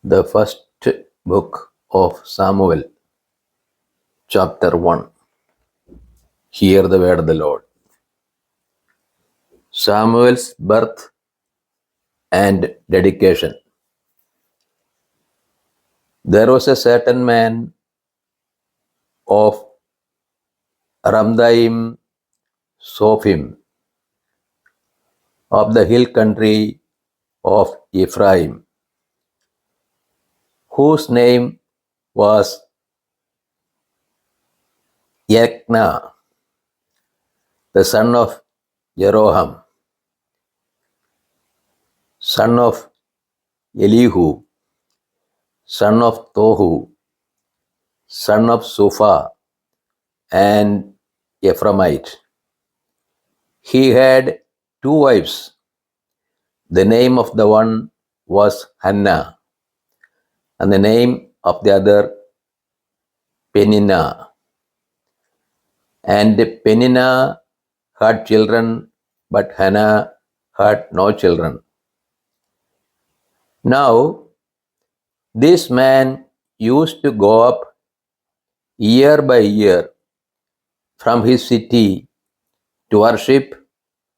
The first book of Samuel, chapter 1. Hear the word of the Lord. Samuel's birth and dedication. There was a certain man of Ramthaim Sophim of the hill country of Ephraim, whose name was Elkanah, the son of Jeroham, son of Elihu, son of Tohu, son of Supha, and Ephraimite. He had two wives. The name of the one was Hannah, and the name of the other Peninnah. And Peninnah had children, but Hannah had no children. Now, this man used to go up year by year from his city to worship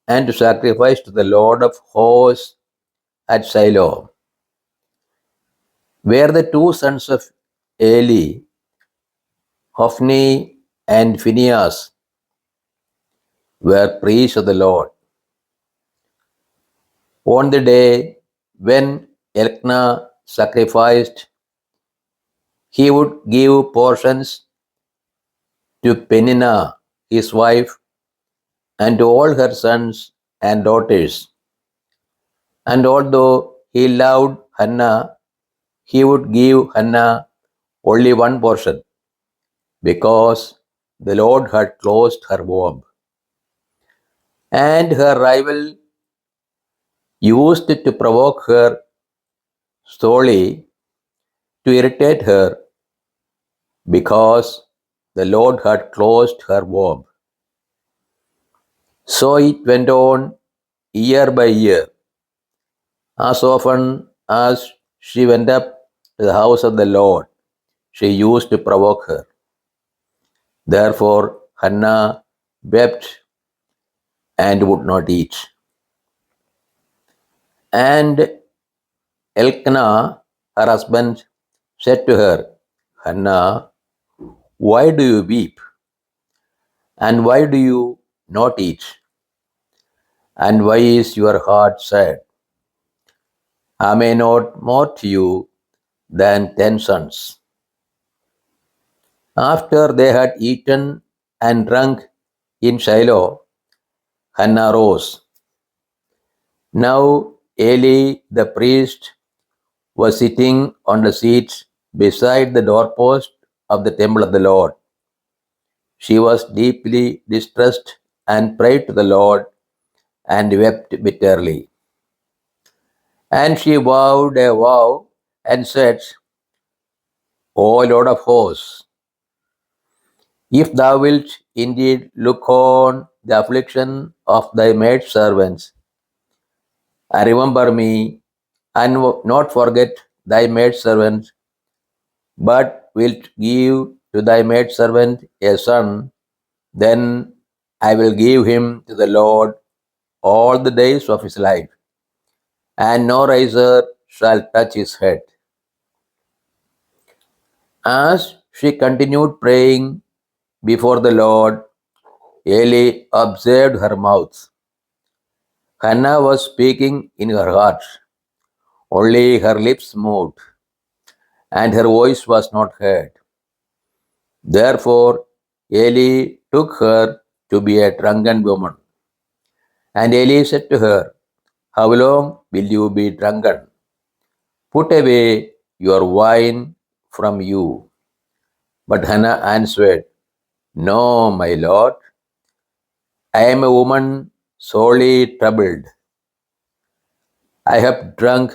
and to sacrifice to the Lord of hosts at Shiloh, where the two sons of Eli, Hophni and Phinehas, were priests of the Lord. On the day when Elkanah sacrificed, he would give portions to Peninnah, his wife, and to all her sons and daughters. And although he loved Hannah, he would give Hannah only one portion, because the Lord had closed her womb. And her rival used to provoke her solely to irritate her, because the Lord had closed her womb. So it went on year by year. As often as she went up to the house of the Lord, she used to provoke her. Therefore, Hannah wept and would not eat. And Elkanah, her husband, said to her, Hannah, why do you weep? And why do you not eat? And why is your heart sad? Am I not more to you than 10 sons? After they had eaten and drunk in Shiloh, Hannah rose. Now Eli the priest was sitting on the seat beside the doorpost of the temple of the Lord. She was deeply distressed and prayed to the Lord and wept bitterly. And she vowed a vow and said, O Lord of hosts, if thou wilt indeed look on the affliction of thy maidservants, and remember me, and not forget thy maidservant, but wilt give to thy maidservant a son, then I will give him to the Lord all the days of his life, and no razor shall touch his head. As she continued praying before the Lord, Eli observed her mouth. Hannah was speaking in her heart, only her lips moved, and her voice was not heard. Therefore, Eli took her to be a drunken woman. And Eli said to her, How long will you be drunken? Put away your wine from you. But Hannah answered, No, my Lord, I am a woman sorely troubled. I have drunk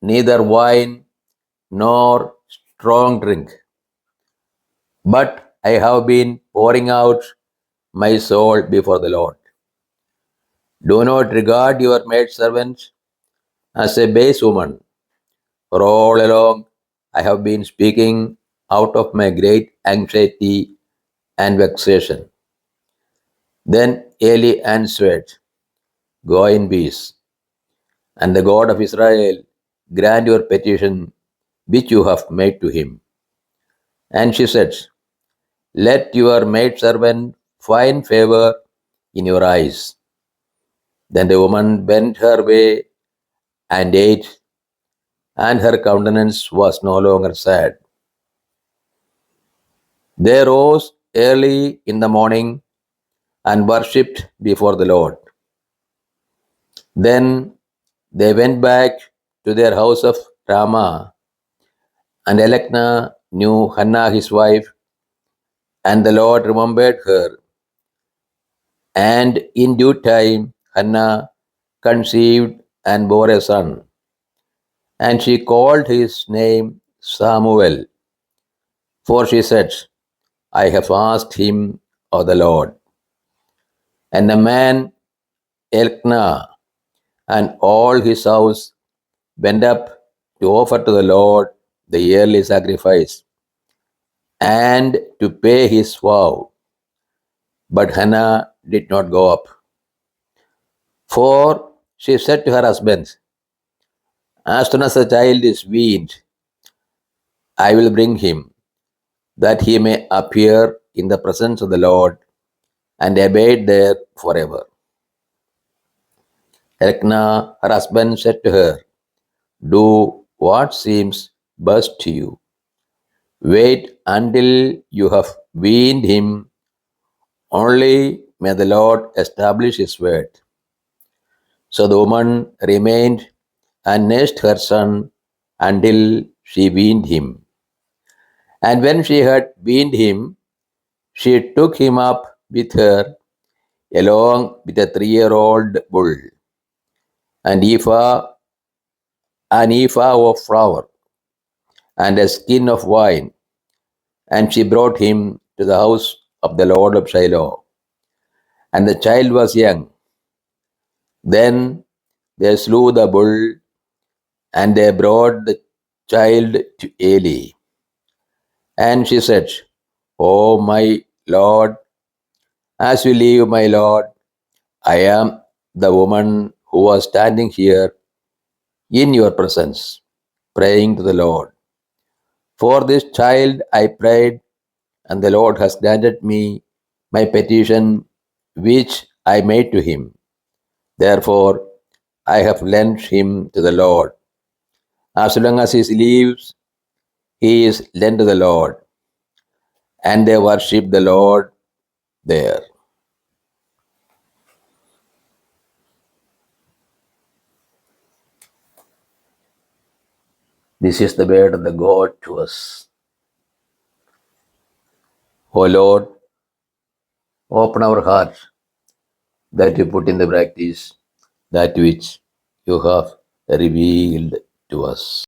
neither wine nor strong drink, but I have been pouring out my soul before the Lord. Do not regard your maidservant as a base woman, For all along I have been speaking out of my great anxiety and vexation. Then Eli answered, Go in peace, and the God of Israel grant your petition which you have made to him. And she said, Let your maidservant find favor in your eyes. Then the woman bent her way and ate, and her countenance was no longer sad. They rose early in the morning and worshipped before the Lord. Then they went back to their house of Ramah, and Elkanah knew Hannah his wife, and the Lord remembered her. And in due time Hannah conceived and bore a son, and she called his name Samuel, for she said, I have asked him of the Lord. And the man Elkanah and all his house went up to offer to the Lord the yearly sacrifice and to pay his vow. But Hannah did not go up. For she said to her husband, As soon as the child is weaned, I will bring him, that he may appear in the presence of the Lord and abide there forever. Elkanah, her husband, said to her, Do what seems best to you. Wait until you have weaned him, only may the Lord establish his word. So the woman remained and nursed her son until she weaned him. And when she had weaned him, she took him up with her along with a 3-year-old bull, an ephah of flour, and a skin of wine, and she brought him to the house of the Lord of Shiloh. And the child was young. Then they slew the bull, and they brought the child to Eli. And she said, O my Lord, as you live, my Lord, I am the woman who was standing here in your presence, praying to the Lord. For this child I prayed, and the Lord has granted me my petition which I made to him. Therefore, I have lent him to the Lord. As long as he lives, he is lent to the Lord. And they worship the Lord there. This is the word of the God to us. O Lord, open our hearts that we put in the practice that which you have revealed to us.